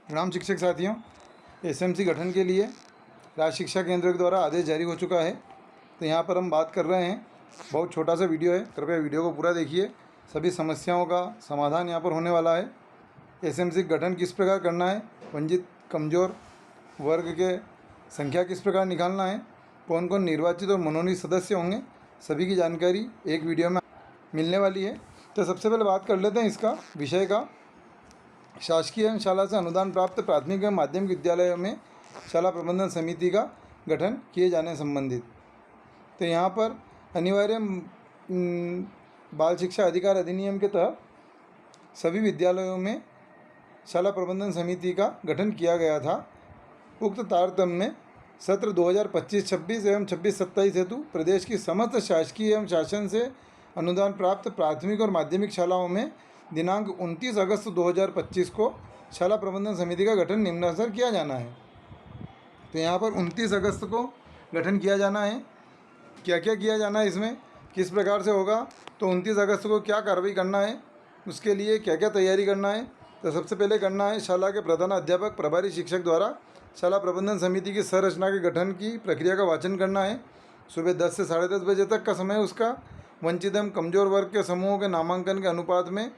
ग्राम शिक्षक साथियों, एसएमसी गठन के लिए राज्य शिक्षा केंद्र के द्वारा आदेश जारी हो चुका है। तो यहाँ पर हम बात कर रहे हैं, बहुत छोटा सा वीडियो है, कृपया वीडियो को पूरा देखिए। सभी समस्याओं का समाधान यहाँ पर होने वाला है। एसएमसी गठन किस प्रकार करना है, वंचित कमज़ोर वर्ग के संख्या किस प्रकार निकालना है, कौन कौन निर्वाचित और मनोनीत सदस्य होंगे, सभी की जानकारी एक वीडियो में मिलने वाली है। तो सबसे पहले बात कर लेते हैं इसका विषय का। शासकीय एवं शाला से अनुदान प्राप्त प्राथमिक एवं माध्यमिक विद्यालयों में शाला प्रबंधन समिति का गठन किए जाने संबंधित। तो यहाँ पर अनिवार्य बाल शिक्षा अधिकार अधिनियम के तहत सभी विद्यालयों में शाला प्रबंधन समिति का गठन किया गया था। उक्त तारतम्य में सत्र 2025-26 एवं 26-27 हेतु प्रदेश की समस्त शासकीय एवं शासन से अनुदान प्राप्त प्राथमिक और माध्यमिक शालाओं में दिनांक 29 अगस्त 2025 को शाला प्रबंधन समिति का गठन निम्नानुसार किया जाना है। तो यहाँ पर 29 अगस्त को गठन किया जाना है। क्या क्या किया जाना है, इसमें किस प्रकार से होगा, तो 29 अगस्त को क्या कार्रवाई करना है, उसके लिए क्या क्या तैयारी करना है। तो सबसे पहले करना है, शाला के प्रधान अध्यापक प्रभारी शिक्षक द्वारा शाला प्रबंधन समिति की संरचना के गठन की प्रक्रिया का वाचन करना है। सुबह 10 से 10:30 बजे तक का समय उसका वंचित एवं कमजोर वर्ग के समूहों के नामांकन के अनुपात में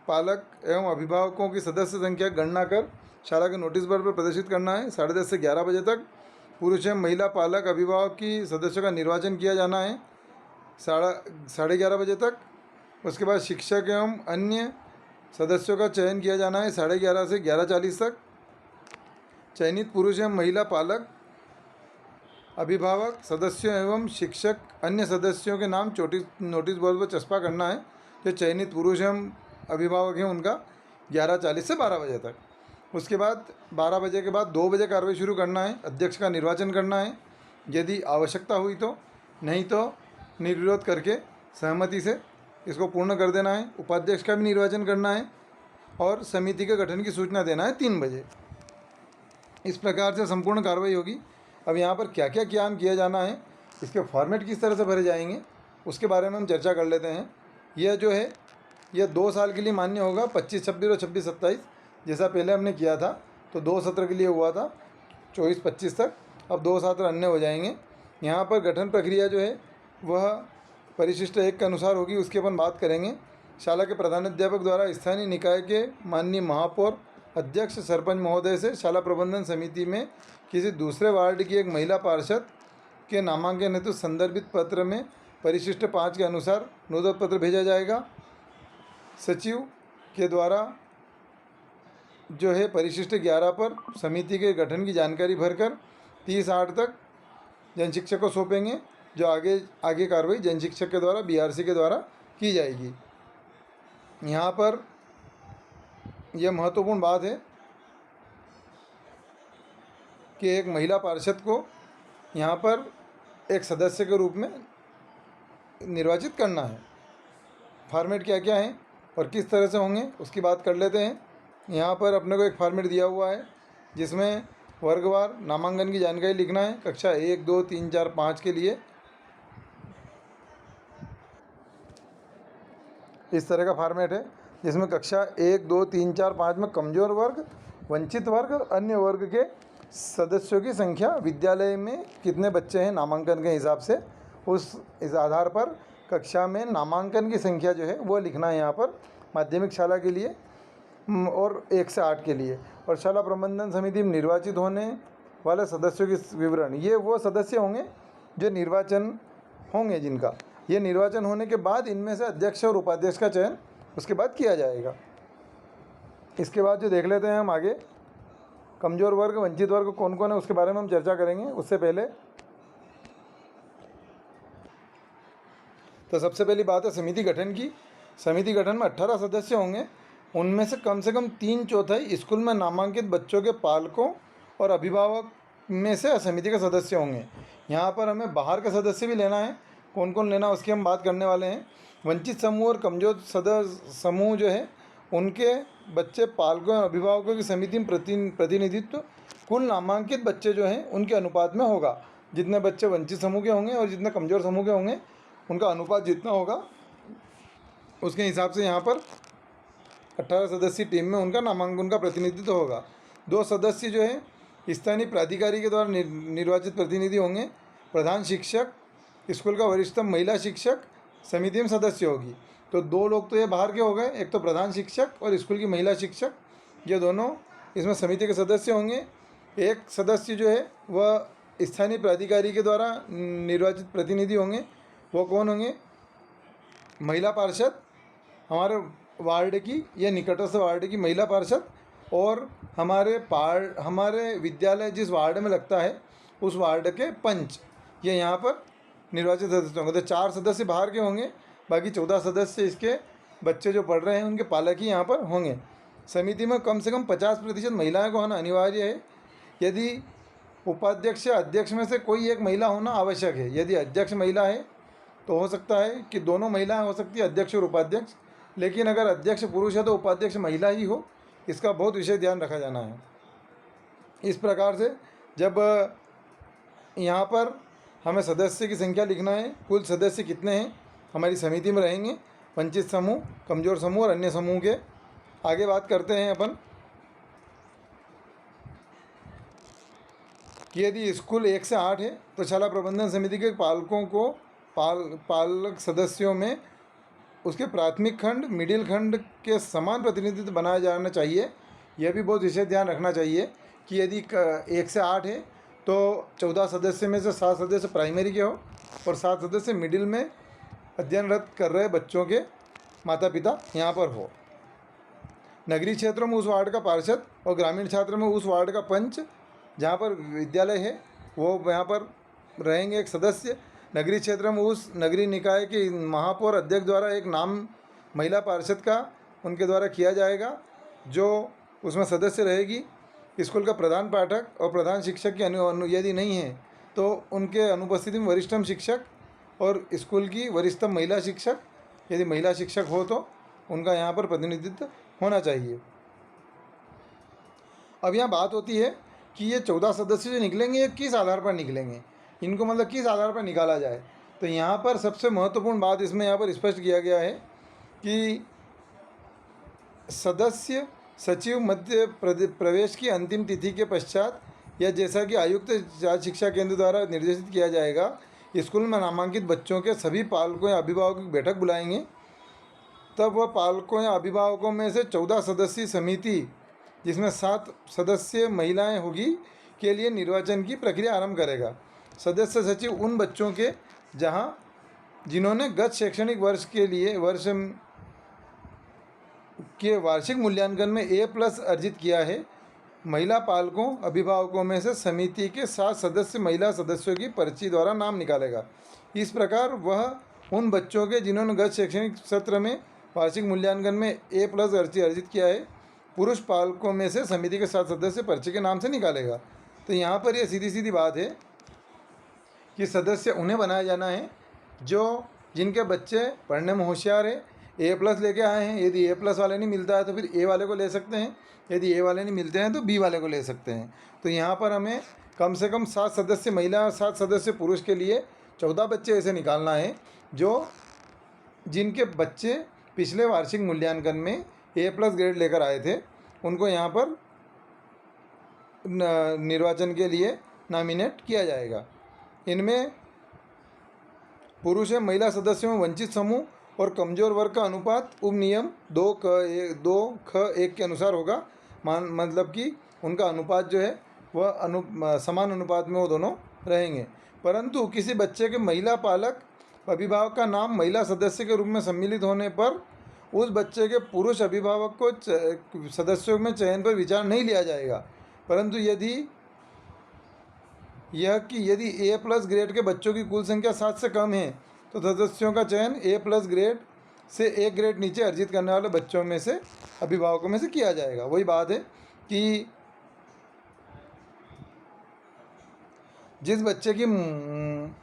पालक एवं अभिभावकों की सदस्य संख्या गणना कर शाला के नोटिस बोर्ड पर प्रदर्शित करना है। 10:30 से 11 बजे तक पुरुष एवं महिला पालक अभिभावक की सदस्यों का निर्वाचन किया जाना है। 11:30 बजे तक उसके बाद शिक्षक एवं अन्य सदस्यों का चयन किया जाना है। 11:30 से 11:40 तक चयनित पुरुष एवं महिला पालक अभिभावक सदस्यों एवं शिक्षक अन्य सदस्यों के नाम नोटिस बोर्ड पर चस्पा करना है। जो चयनित पुरुष एवं अभिभावक हैं उनका 11:40 से 12 बजे तक। उसके बाद 12 बजे के बाद 2 बजे कार्रवाई शुरू करना है। अध्यक्ष का निर्वाचन करना है, यदि आवश्यकता हुई तो, नहीं तो निर्विरोध करके सहमति से इसको पूर्ण कर देना है। उपाध्यक्ष का भी निर्वाचन करना है और समिति के गठन की सूचना देना है 3 बजे। इस प्रकार से संपूर्ण कार्रवाई होगी। अब यहाँ पर क्या क्या काम किया जाना है, इसके फॉर्मेट किस तरह से भरे जाएंगे, उसके बारे में हम चर्चा कर लेते हैं। यह जो है यह 2 साल के लिए मान्य होगा, 25-26 और 26-27, जैसा पहले हमने किया था। तो 2 सत्र के लिए हुआ था 24-25 तक, अब 2 सत्र अन्य हो जाएंगे। यहाँ पर गठन प्रक्रिया जो है वह परिशिष्ट 1 के अनुसार होगी, उसकी अपन बात करेंगे। शाला के प्रधानाध्यापक द्वारा स्थानीय निकाय के माननीय महापौर अध्यक्ष सरपंच महोदय से शाला प्रबंधन समिति में किसी दूसरे वार्ड की एक महिला पार्षद के नामांकन हेतु संदर्भित पत्र में परिशिष्ट 5 के अनुसार अनुरोध पत्र भेजा जाएगा। सचिव के द्वारा जो है परिशिष्ट 11 पर समिति के गठन की जानकारी भरकर 30/8 तक जन शिक्षक को सौंपेंगे। जो आगे कार्रवाई जन शिक्षक के द्वारा बीआरसी के द्वारा की जाएगी। यहाँ पर यह महत्वपूर्ण बात है कि एक महिला पार्षद को यहाँ पर एक सदस्य के रूप में निर्वाचित करना है। फॉर्मेट क्या क्या है और किस तरह से होंगे उसकी बात कर लेते हैं। यहाँ पर अपने को एक फॉर्मेट दिया हुआ है जिसमें वर्गवार नामांकन की जानकारी लिखना है। कक्षा 1, 2, 3, 4, 5 के लिए इस तरह का फॉर्मेट है, जिसमें कक्षा 1, 2, 3, 4, 5 में कमज़ोर वर्ग, वंचित वर्ग और अन्य वर्ग के सदस्यों की संख्या, विद्यालय में कितने बच्चे हैं नामांकन के हिसाब से, इस आधार पर कक्षा में नामांकन की संख्या जो है वो लिखना है यहाँ पर माध्यमिक शाला के लिए और 1 से 8 के लिए। और शाला प्रबंधन समिति में निर्वाचित होने वाले सदस्यों के विवरण, ये वो सदस्य होंगे जो निर्वाचन होंगे, जिनका ये निर्वाचन होने के बाद इनमें से अध्यक्ष और उपाध्यक्ष का चयन उसके बाद किया जाएगा। इसके बाद जो देख लेते हैं हम आगे, कमज़ोर वर्ग वंचित वर्ग कौन कौन है उसके बारे में हम चर्चा करेंगे। उससे पहले तो सबसे पहली बात है समिति गठन की। समिति गठन में 18 सदस्य होंगे, उनमें से कम 3/4 स्कूल में नामांकित बच्चों के पालकों और अभिभावक में से समिति के सदस्य होंगे। यहाँ पर हमें बाहर का सदस्य भी लेना है, कौन कौन लेना उसकी हम बात करने वाले हैं। वंचित समूह और कमजोर सदस्य समूह जो है उनके बच्चे पालकों और अभिभावकों की समिति में प्रतिनिधित्व कुल नामांकित बच्चे जो हैं उनके अनुपात में होगा। जितने बच्चे वंचित समूह के होंगे और जितने कमज़ोर समूह के होंगे उनका अनुपात जितना होगा उसके हिसाब से यहाँ पर 18 सदस्यीय टीम में उनका नामांकन का प्रतिनिधित्व होगा। 2 सदस्य जो है स्थानीय प्राधिकारी के द्वारा निर्वाचित प्रतिनिधि होंगे। प्रधान शिक्षक, स्कूल का वरिष्ठतम महिला शिक्षक समिति में सदस्य होगी। तो 2 लोग तो ये बाहर के हो गए, एक तो प्रधान शिक्षक और स्कूल की महिला शिक्षक, ये दोनों इसमें समिति के सदस्य होंगे। एक सदस्य जो है वह स्थानीय प्राधिकारी के द्वारा निर्वाचित प्रतिनिधि होंगे। वो कौन होंगे? महिला पार्षद, हमारे वार्ड की या निकटस्थ वार्ड की महिला पार्षद, और हमारे विद्यालय जिस वार्ड में लगता है उस वार्ड के पंच, ये यहाँ पर निर्वाचित सदस्य होंगे। तो 4 सदस्य बाहर के होंगे, बाकी 14 सदस्य इसके बच्चे जो पढ़ रहे हैं उनके पालक ही यहाँ पर होंगे। समिति में कम से कम 50% महिलाएं को होना अनिवार्य है। यदि उपाध्यक्ष या अध्यक्ष में से कोई एक महिला होना आवश्यक है। यदि अध्यक्ष महिला है तो हो सकता है कि दोनों महिलाएं हो सकती है, अध्यक्ष और उपाध्यक्ष, लेकिन अगर अध्यक्ष पुरुष है तो उपाध्यक्ष महिला ही हो, इसका बहुत विशेष ध्यान रखा जाना है। इस प्रकार से जब यहाँ पर हमें सदस्य की संख्या लिखना है, कुल सदस्य कितने हैं हमारी समिति में रहेंगे, वंचित समूह, कमज़ोर समूह और अन्य समूह के। आगे बात करते हैं अपन कि यदि स्कूल 1 से 8 है तो शाला प्रबंधन समिति के पालकों को पालक सदस्यों में उसके प्राथमिक खंड, मिडिल खंड के समान प्रतिनिधित्व बनाया जाना चाहिए। यह भी बहुत विशेष ध्यान रखना चाहिए कि यदि 1 से 8 है तो 14 सदस्य में से 7 सदस्य प्राइमरी के हो और 7 सदस्य मिडिल में अध्ययनरत कर रहे बच्चों के माता पिता यहाँ पर हो। नगरीय क्षेत्रों में उस वार्ड का पार्षद और ग्रामीण क्षेत्र में उस वार्ड का पंच, जहाँ पर विद्यालय है वो यहाँ पर रहेंगे एक सदस्य। नगरीय क्षेत्र में उस नगरीय निकाय के महापौर अध्यक्ष द्वारा एक नाम महिला पार्षद का उनके द्वारा किया जाएगा, जो उसमें सदस्य रहेगी। स्कूल का प्रधान पाठक और प्रधान शिक्षक की यदि नहीं है तो उनके अनुपस्थिति में वरिष्ठतम शिक्षक और स्कूल की वरिष्ठतम महिला शिक्षक, यदि महिला शिक्षक हो तो उनका यहाँ पर प्रतिनिधित्व होना चाहिए। अब यहाँ बात होती है कि ये 14 सदस्य जो निकलेंगे ये किस आधार पर निकलेंगे, इनको मतलब किस आधार पर निकाला जाए। तो यहाँ पर सबसे महत्वपूर्ण बात इसमें यहाँ पर स्पष्ट किया गया है कि सदस्य सचिव मध्य प्रवेश की अंतिम तिथि के पश्चात या जैसा कि आयुक्त राज्य शिक्षा केंद्र द्वारा निर्देशित किया जाएगा, स्कूल में नामांकित बच्चों के सभी पालकों या अभिभावकों की बैठक बुलाएंगे। तब वह पालकों या अभिभावकों में से 14 सदस्यीय समिति, जिसमें 7 सदस्य महिलाएं होगी, के लिए निर्वाचन की प्रक्रिया आरंभ करेगा। सदस्य सचिव उन बच्चों के जिन्होंने गत शैक्षणिक वर्ष के वार्षिक मूल्यांकन में A+ अर्जित किया है, महिला पालकों अभिभावकों में से समिति के 7 सदस्य महिला सदस्यों की पर्ची द्वारा नाम निकालेगा। इस प्रकार वह उन बच्चों के जिन्होंने गत शैक्षणिक सत्र में वार्षिक मूल्यांकन में A+ अर्जित किया है, पुरुष पालकों में से समिति के 7 सदस्य पर्ची के नाम से निकालेगा। तो यहाँ पर यह सीधी सीधी बात है कि सदस्य उन्हें बनाया जाना है जिनके बच्चे पढ़ने में होशियार है, A+ लेके आए हैं। यदि A+ वाले नहीं मिलता है तो फिर A वाले को ले सकते हैं, यदि A वाले नहीं मिलते हैं तो B वाले को ले सकते हैं। तो यहाँ पर हमें कम से कम 7 सदस्य महिला और 7 सदस्य पुरुष के लिए 14 बच्चे ऐसे निकालना है जिनके बच्चे पिछले वार्षिक मूल्यांकन में A+ ग्रेड लेकर आए थे, उनको यहाँ पर निर्वाचन के लिए नॉमिनेट किया जाएगा। इनमें पुरुष एवं महिला सदस्यों में वंचित समूह और कमज़ोर वर्ग का अनुपात उपनियम 2ख1 के अनुसार होगा। मतलब कि उनका अनुपात जो है वह समान अनुपात में वो दोनों रहेंगे। परंतु किसी बच्चे के महिला पालक अभिभावक का नाम महिला सदस्य के रूप में सम्मिलित होने पर उस बच्चे के पुरुष अभिभावक को सदस्यों में चयन पर विचार नहीं लिया जाएगा। परंतु यदि A+ ग्रेड के बच्चों की कुल संख्या 7 से कम है तो सदस्यों का चयन A+ ग्रेड से 1 ग्रेड नीचे अर्जित करने वाले बच्चों में से अभिभावकों में से किया जाएगा। वही बात है कि जिस बच्चे की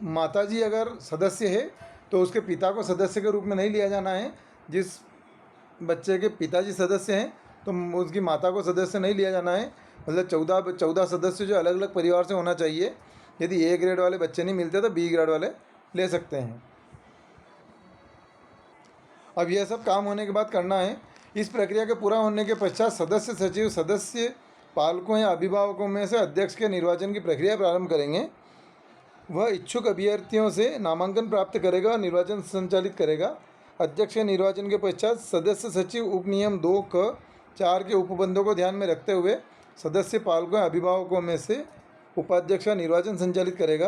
माताजी अगर सदस्य है तो उसके पिता को सदस्य के रूप में नहीं लिया जाना है। जिस बच्चे के पिताजी सदस्य हैं तो उसकी माता को सदस्य नहीं लिया जाना है। मतलब 14 सदस्य जो अलग अलग परिवार से होना चाहिए। यदि A ग्रेड वाले बच्चे नहीं मिलते तो B ग्रेड वाले ले सकते हैं। अब यह सब काम होने के बाद करना है। इस प्रक्रिया के पूरा होने के पश्चात सदस्य सचिव सदस्य पालकों या अभिभावकों में से अध्यक्ष के निर्वाचन की प्रक्रिया प्रारंभ करेंगे। वह इच्छुक अभ्यर्थियों से नामांकन प्राप्त करेगा और निर्वाचन संचालित करेगा। अध्यक्ष के निर्वाचन के पश्चात सदस्य सचिव उपनियम 2(क)(4) के उपबंधों को ध्यान में रखते हुए सदस्य पालकों या अभिभावकों में से उपाध्यक्ष का निर्वाचन संचालित करेगा,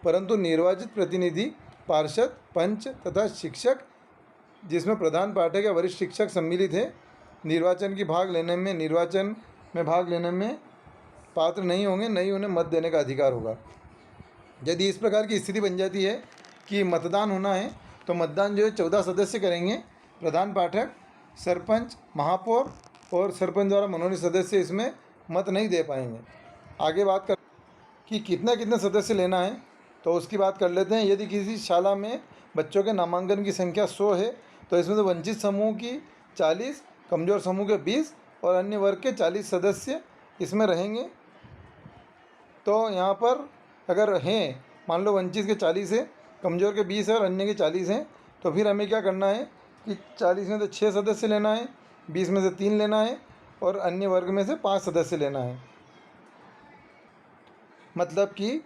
परंतु निर्वाचित प्रतिनिधि पार्षद, पंच तथा शिक्षक, जिसमें प्रधान पाठक या वरिष्ठ शिक्षक सम्मिलित है, निर्वाचन में भाग लेने में पात्र नहीं होंगे, नहीं उन्हें मत देने का अधिकार होगा। यदि इस प्रकार की स्थिति बन जाती है कि मतदान होना है तो मतदान जो है 14 सदस्य करेंगे। प्रधान पाठक, सरपंच, महापौर और सरपंच द्वारा मनोनीत सदस्य इसमें मत नहीं दे पाएंगे। आगे बात कर कि कितने सदस्य लेना है तो उसकी बात कर लेते हैं। यदि किसी शाला में बच्चों के नामांकन की संख्या 100 है तो इसमें से वंचित समूह की 40, कमज़ोर समूह के 20 और अन्य वर्ग के 40 सदस्य इसमें रहेंगे। तो यहाँ पर अगर हैं, मान लो वंचित के 40 है, कमज़ोर के 20 है और अन्य के 40 हैं, तो फिर हमें क्या करना है कि 40 में से 6 सदस्य लेना है, 20 में से 3 लेना है और अन्य वर्ग में से 5 सदस्य लेना है। मतलब कि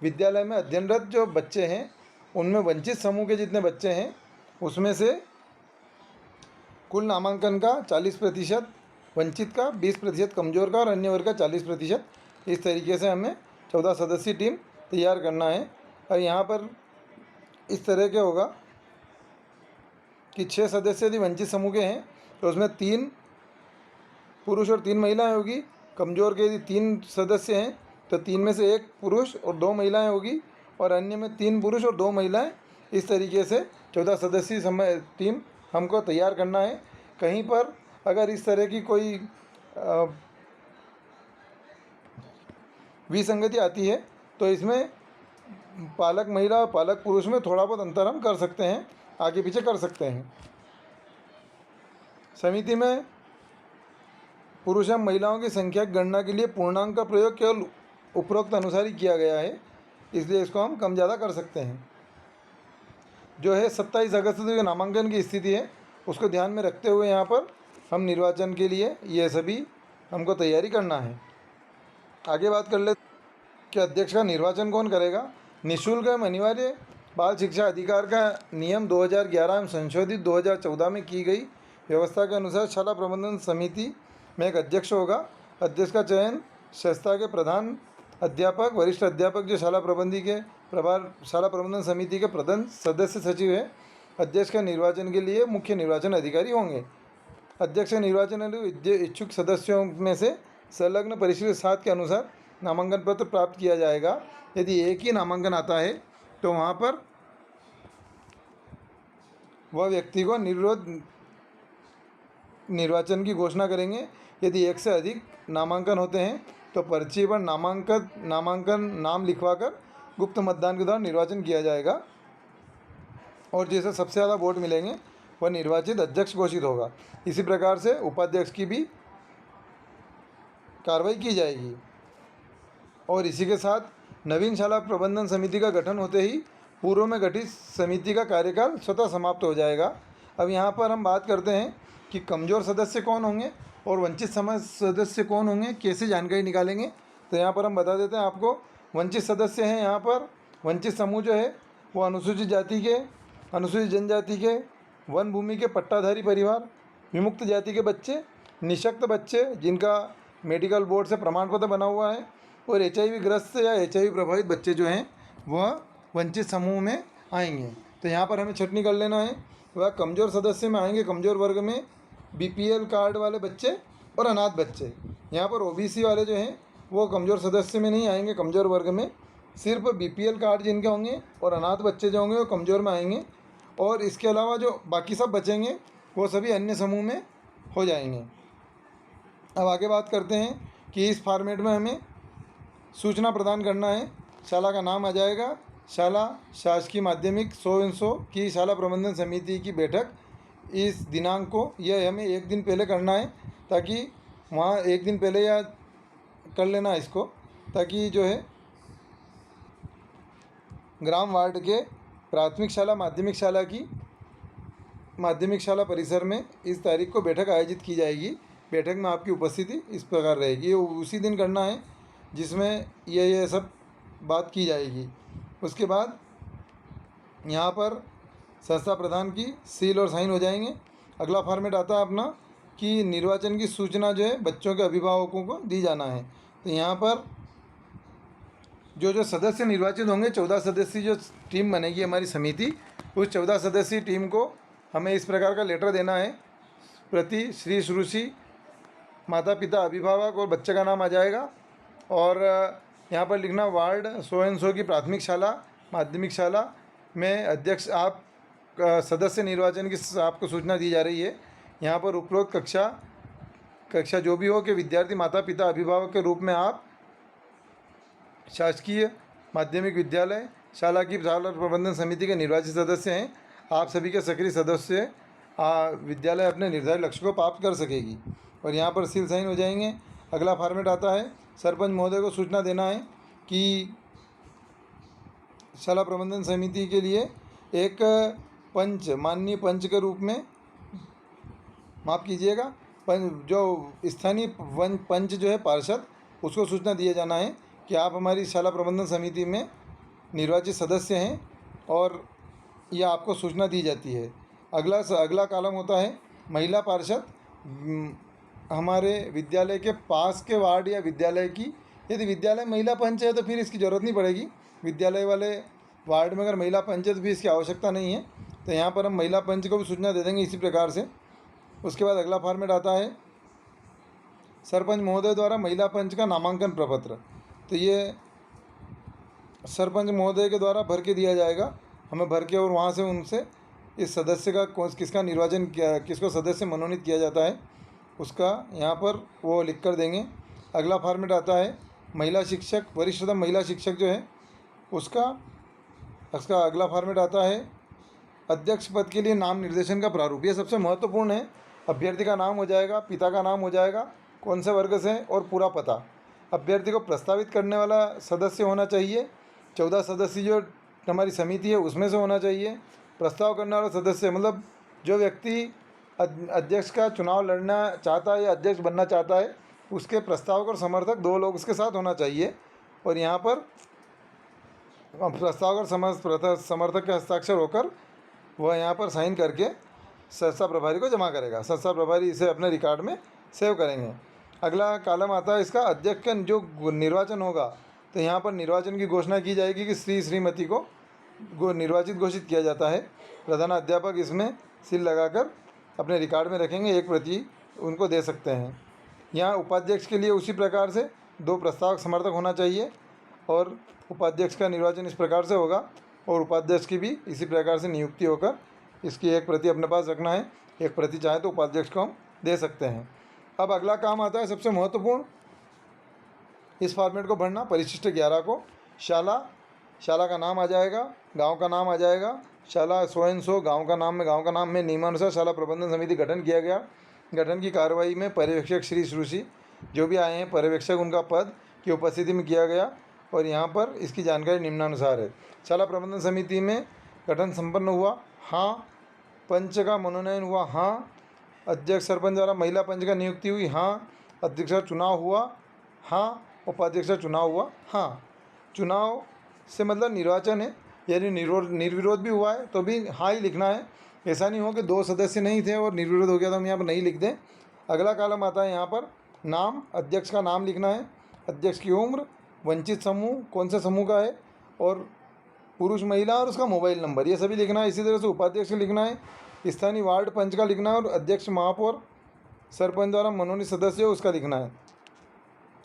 विद्यालय में अध्ययनरत जो बच्चे हैं उनमें वंचित समूह के जितने बच्चे हैं उसमें से कुल नामांकन का 40%, वंचित का 20%, कमज़ोर का और अन्य वर्ग का 40%, इस तरीके से हमें 14 सदस्यीय टीम तैयार करना है। और यहाँ पर इस तरह के होगा कि 6 सदस्य यदि वंचित समूह के हैं तो उसमें 3 पुरुष और 3 महिलाएं होगी। कमज़ोर के यदि 3 सदस्य हैं तो 3 में से 1 पुरुष और 2 महिलाएं होगी और अन्य में 3 पुरुष और 2 महिलाएं। इस तरीके से 14 सदस्यीय टीम हमको तैयार करना है। कहीं पर अगर इस तरह की कोई विसंगति आती है तो इसमें पालक महिला और पालक पुरुष में थोड़ा बहुत अंतर हम कर सकते हैं, आगे पीछे कर सकते हैं। समिति में पुरुष एवं महिलाओं की संख्या की गणना के लिए पूर्णांक का प्रयोग केवल उपरोक्त अनुसार ही किया गया है, इसलिए इसको हम कम ज़्यादा कर सकते हैं। जो है 27 अगस्त जो नामांकन की स्थिति है उसको ध्यान में रखते हुए यहाँ पर हम निर्वाचन के लिए ये सभी हमको तैयारी करना है। आगे बात कर ले कि अध्यक्ष का निर्वाचन कौन करेगा। निःशुल्क एवं अनिवार्य बाल शिक्षा अधिकार का नियम 2011 एवं संशोधित 2014 में की गई व्यवस्था के अनुसार शाला प्रबंधन समिति में एक अध्यक्ष होगा। अध्यक्ष का चयन संस्था के प्रधान अध्यापक, वरिष्ठ अध्यापक जो शाला प्रबंधन समिति के प्रधान सदस्य सचिव है, अध्यक्ष के निर्वाचन के लिए मुख्य निर्वाचन अधिकारी होंगे। अध्यक्ष के निर्वाचन हेतु इच्छुक सदस्यों में से संलग्न परिशिष्ट 7 के अनुसार नामांकन पत्र प्राप्त किया जाएगा। यदि एक ही नामांकन आता है तो वहाँ पर वह व्यक्ति को निर्विरोध निर्वाचन की घोषणा करेंगे। यदि एक से अधिक नामांकन होते हैं तो पर्ची पर नाम लिखवाकर गुप्त मतदान के द्वारा निर्वाचन किया जाएगा और जिसे सबसे ज़्यादा वोट मिलेंगे वह निर्वाचित अध्यक्ष घोषित होगा। इसी प्रकार से उपाध्यक्ष की भी कार्रवाई की जाएगी। और इसी के साथ नवीन शाला प्रबंधन समिति का गठन होते ही पूर्व में गठित समिति का कार्यकाल स्वतः समाप्त हो जाएगा। अब यहाँ पर हम बात करते हैं कि कमज़ोर सदस्य कौन होंगे और वंचित सदस्य कौन होंगे, कैसे जानकारी निकालेंगे। तो यहाँ पर हम बता देते हैं आपको। वंचित सदस्य हैं यहाँ पर वंचित समूह जो है वो अनुसूचित जाति के, अनुसूचित जनजाति के, वन भूमि के पट्टाधारी परिवार, विमुक्त जाति के बच्चे, निःशक्त बच्चे जिनका मेडिकल बोर्ड से प्रमाण पत्र बना हुआ है और HIV ग्रस्त या HIV प्रभावित बच्चे जो हैं वह वंचित समूह में आएंगे। तो यहाँ पर हमें छटनी कर लेना है। वह कमज़ोर सदस्य में आएंगे, कमज़ोर वर्ग में BPL कार्ड वाले बच्चे और अनाथ बच्चे। यहाँ पर OBC वाले जो हैं वो कमज़ोर सदस्य में नहीं आएंगे, कमज़ोर वर्ग में सिर्फ BPL कार्ड जिनके होंगे और अनाथ बच्चे जो होंगे वो कमज़ोर में आएंगे। और इसके अलावा जो बाकी सब बचेंगे वो सभी अन्य समूह में हो जाएंगे। अब आगे बात करते हैं कि इस फॉर्मेट में हमें सूचना प्रदान करना है। शाला का नाम आ जाएगा, शाला शासकीय माध्यमिक 100/100 की शाला प्रबंधन समिति की बैठक इस दिनांक को, यह हमें एक दिन पहले करना है ताकि वहाँ एक दिन पहले या कर लेना इसको, ताकि जो है ग्राम वार्ड के प्राथमिक शाला माध्यमिक शाला परिसर में इस तारीख को बैठक आयोजित की जाएगी। बैठक में आपकी उपस्थिति इस प्रकार रहेगी। ये उसी दिन करना है जिसमें ये सब बात की जाएगी। उसके बाद यहाँ पर संस्था प्रधान की सील और साइन हो जाएंगे। अगला फॉर्मेट आता है अपना कि निर्वाचन की सूचना जो है बच्चों के अभिभावकों को दी जाना है। तो यहाँ पर जो सदस्य निर्वाचित होंगे, 14 सदस्यीय जो टीम बनेगी हमारी समिति, उस 14 सदस्यीय टीम को हमें इस प्रकार का लेटर देना है। प्रति श्री श्रुषि माता पिता अभिभावक और बच्चे का नाम आ जाएगा। और यहाँ पर लिखना वार्ड सो एंड सो की प्राथमिक शाला माध्यमिक शाला में अध्यक्ष आप सदस्य निर्वाचन की आपको सूचना दी जा रही है। यहाँ पर उपरोक्त कक्षा जो भी हो कि विद्यार्थी माता पिता अभिभावक के रूप में आप शासकीय माध्यमिक विद्यालय शाला की शाला प्रबंधन समिति के निर्वाचित सदस्य हैं। आप सभी के सक्रिय सदस्य विद्यालय अपने निर्धारित लक्ष्य को प्राप्त कर सकेगी। और यहाँ पर सील साइन हो जाएंगे। अगला फॉर्मेट आता है सरपंच महोदय को सूचना देना है कि शाला प्रबंधन समिति के लिए एक पंच माननीय पंच के रूप में, माफ़ कीजिएगा, जो स्थानीय पंच जो है पार्षद, उसको सूचना दिया जाना है कि आप हमारी शाला प्रबंधन समिति में निर्वाचित सदस्य हैं और यह आपको सूचना दी जाती है। अगला कॉलम होता है महिला पार्षद। हमारे विद्यालय के पास के वार्ड या विद्यालय की, यदि विद्यालय महिला पंच है तो फिर इसकी ज़रूरत नहीं पड़ेगी। विद्यालय वाले वार्ड में अगर महिला पंच है तो फिर इसकी आवश्यकता नहीं है। तो यहाँ पर हम महिला पंच को भी सूचना दे देंगे इसी प्रकार से। उसके बाद अगला फॉर्मेट आता है सरपंच महोदय द्वारा महिला पंच का नामांकन प्रपत्र। तो ये सरपंच महोदय के द्वारा भर के दिया जाएगा, हमें भर के, और वहाँ से उनसे इस सदस्य का किसका निर्वाचन किया, किसको सदस्य मनोनीत किया जाता है, उसका यहाँ पर वो लिख कर देंगे। अगला फॉर्मेट आता है महिला शिक्षक, वरिष्ठतम महिला शिक्षक जो है उसका अगला फॉर्मेट आता है अध्यक्ष पद के लिए नाम निर्देशन का प्रारूप। ये सबसे महत्वपूर्ण है। अभ्यर्थी का नाम हो जाएगा, पिता का नाम हो जाएगा, कौन से वर्ग से और पूरा पता। अभ्यर्थी को प्रस्तावित करने वाला सदस्य होना चाहिए, 14 सदस्य जो हमारी समिति है उसमें से होना चाहिए। प्रस्ताव करने वाला सदस्य मतलब जो व्यक्ति अध्यक्ष का चुनाव लड़ना चाहता है या अध्यक्ष बनना चाहता है, उसके प्रस्तावक और समर्थक 2 लोग उसके साथ होना चाहिए। और यहाँ पर प्रस्तावक और समर्थक के हस्ताक्षर होकर वह यहाँ पर साइन करके संस्था प्रभारी को जमा करेगा। संस्था प्रभारी इसे अपने रिकॉर्ड में सेव करेंगे। अगला कॉलम आता है इसका अध्यक्ष का जो निर्वाचन होगा, तो यहाँ पर निर्वाचन की घोषणा की जाएगी कि श्रीमती को निर्वाचित घोषित किया जाता है। प्रधान अध्यापक इसमें सील लगाकर अपने रिकॉर्ड में रखेंगे, एक प्रति उनको दे सकते हैं। यहाँ उपाध्यक्ष के लिए उसी प्रकार से 2 प्रस्तावक समर्थक होना चाहिए और उपाध्यक्ष का निर्वाचन इस प्रकार से होगा और उपाध्यक्ष की भी इसी प्रकार से नियुक्ति होकर इसकी एक प्रति अपने पास रखना है। एक प्रति चाहे तो उपाध्यक्ष को हम दे सकते हैं। अब अगला काम आता है सबसे महत्वपूर्ण, इस फॉर्मेट को भरना। परिशिष्ट 11 को शाला का नाम आ जाएगा, गांव का नाम आ जाएगा, शाला सो एंड सो, गाँव का नाम में नियमानुसार शाला प्रबंधन समिति गठन किया गया। गठन की कार्रवाई में पर्यवेक्षक श्री श्रुषि जो भी आए हैं, पर्यवेक्षक उनका पद की उपस्थिति में किया गया। और यहाँ पर इसकी जानकारी निम्नानुसार है। शाला प्रबंधन समिति में गठन संपन्न हुआ, हाँ। पंच का मनोनयन हुआ, हाँ। अध्यक्ष सरपंच द्वारा महिला पंच का नियुक्ति हुई, हाँ। अध्यक्ष का चुनाव हुआ, हाँ। उपाध्यक्ष का चुनाव हुआ, हाँ। चुनाव से मतलब निर्वाचन है, यानी निर्विरोध भी हुआ है तो भी हाँ ही लिखना है। ऐसा नहीं हो कि 2 सदस्य नहीं थे और निर्विरोध हो गया तो हम यहाँ पर नहीं लिख दें। अगला कॉलम आता है यहाँ पर नाम, अध्यक्ष का नाम लिखना है, अध्यक्ष की उम्र, वंचित समूह कौन से समूह का है, और पुरुष महिला और उसका मोबाइल नंबर, ये सभी लिखना है। इसी तरह से उपाध्यक्ष लिखना है, स्थानीय वार्ड पंच का लिखना है और अध्यक्ष महापौर सरपंच द्वारा मनोनीत सदस्य हो उसका लिखना है।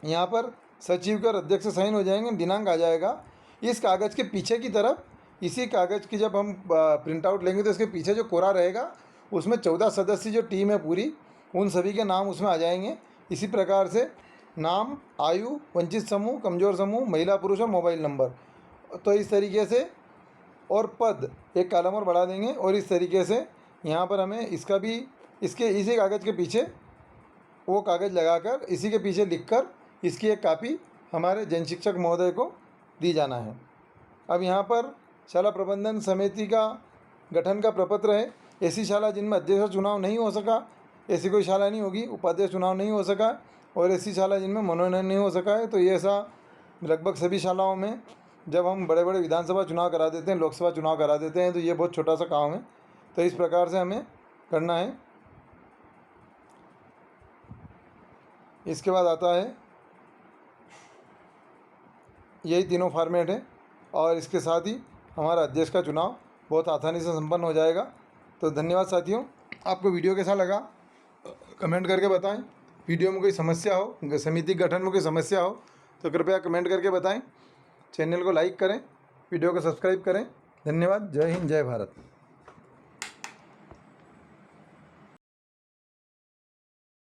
यहाँ पर सचिव का अध्यक्ष साइन हो जाएंगे, दिनांक आ जाएगा। इस कागज़ के पीछे की तरफ, इसी कागज़ की जब हम प्रिंट आउट लेंगे तो इसके पीछे जो कोरा रहेगा उसमें 14 सदस्य जो टीम है पूरी, उन सभी के नाम उसमें आ जाएंगे। इसी प्रकार से नाम, आयु, वंचित समूह, कमज़ोर समूह, महिला पुरुष और मोबाइल नंबर, तो इस तरीके से, और पद एक कॉलम और बढ़ा देंगे। और इस तरीके से यहाँ पर हमें इसका भी इसी कागज़ के पीछे वो कागज़ लगाकर इसी के पीछे लिखकर इसकी एक कॉपी हमारे जन शिक्षक महोदय को दी जाना है। अब यहाँ पर शाला प्रबंधन समिति का गठन का प्रपत्र है। ऐसी शाला जिनमें अध्यक्ष का चुनाव नहीं हो सका ऐसी कोई शाला नहीं होगी, उपाध्यक्ष चुनाव नहीं हो सका और ऐसी शाला जिनमें मनोनयन नहीं हो सका है। तो ये ऐसा लगभग सभी शालाओं में जब हम बड़े बड़े विधानसभा चुनाव करा देते हैं, लोकसभा चुनाव करा देते हैं, तो ये बहुत छोटा सा काम है। तो इस प्रकार से हमें करना है। इसके बाद आता है, यही तीनों फॉर्मेट है और इसके साथ ही हमारा अध्यक्ष का चुनाव बहुत आसानी से संपन्न हो जाएगा। तो धन्यवाद साथियों। आपको वीडियो कैसा लगा कमेंट करके बताएं। वीडियो में कोई समस्या हो, समिति गठन में कोई समस्या हो तो कृपया कमेंट करके बताएं। चैनल को लाइक करें, वीडियो को सब्सक्राइब करें। धन्यवाद। जय हिंद, जय भारत।